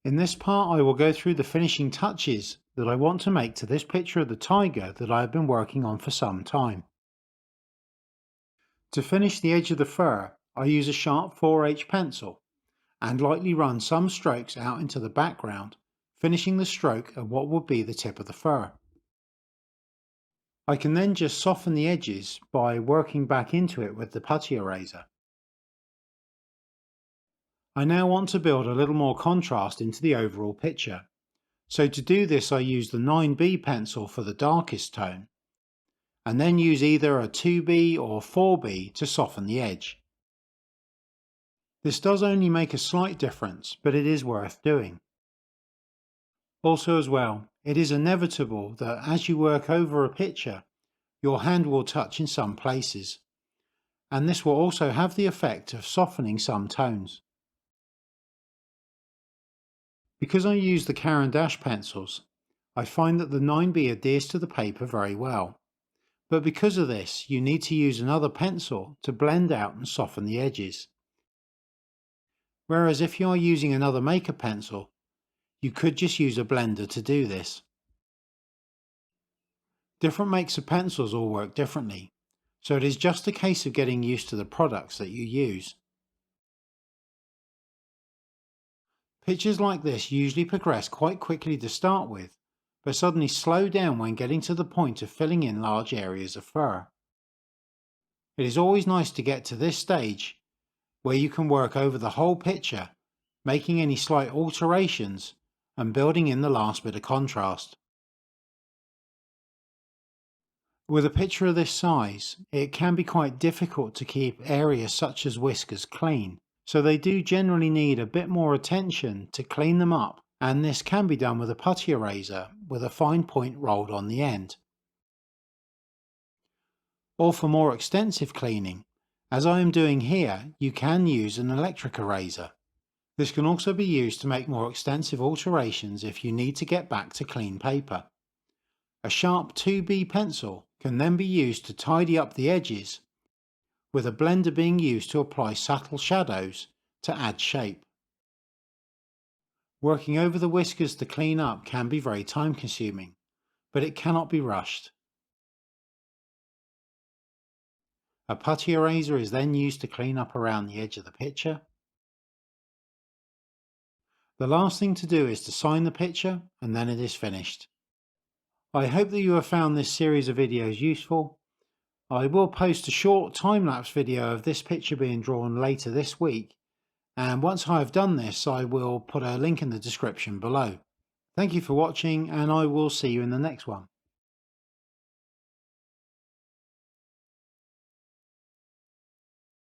In this part I will go through the finishing touches that I want to make to this picture of the tiger that I have been working on for some time. To finish the edge of the fur, I use a sharp 4H pencil and lightly run some strokes out into the background, finishing the stroke at what would be the tip of the fur. I can then just soften the edges by working back into it with the putty eraser. I now want to build a little more contrast into the overall picture. So to do this I use the 9B pencil for the darkest tone, and then use either a 2B or 4B to soften the edge. This does only make a slight difference, but it is worth doing. Also as well, it is inevitable that as you work over a picture, your hand will touch in some places, and this will also have the effect of softening some tones. Because I use the Caran d'Ache pencils, I find that the 9B adheres to the paper very well, but because of this you need to use another pencil to blend out and soften the edges. Whereas if you are using another maker pencil, you could just use a blender to do this. Different makes of pencils all work differently, so it is just a case of getting used to the products that you use. Pictures like this usually progress quite quickly to start with, but suddenly slow down when getting to the point of filling in large areas of fur. It is always nice to get to this stage, where you can work over the whole picture, making any slight alterations and building in the last bit of contrast. With a picture of this size, it can be quite difficult to keep areas such as whiskers clean, so they do generally need a bit more attention to clean them up, and this can be done with a putty eraser with a fine point rolled on the end. Or for more extensive cleaning, as I am doing here, you can use an electric eraser. This can also be used to make more extensive alterations if you need to get back to clean paper. A sharp 2B pencil can then be used to tidy up the edges, with a blender being used to apply subtle shadows to add shape. Working over the whiskers to clean up can be very time consuming, but it cannot be rushed. A putty eraser is then used to clean up around the edge of the picture. The last thing to do is to sign the picture, and then it is finished. I hope that you have found this series of videos useful. I will post a short time-lapse video of this picture being drawn later this week, and once I have done this I will put a link in the description below. Thank you for watching, and I will see you in the next one.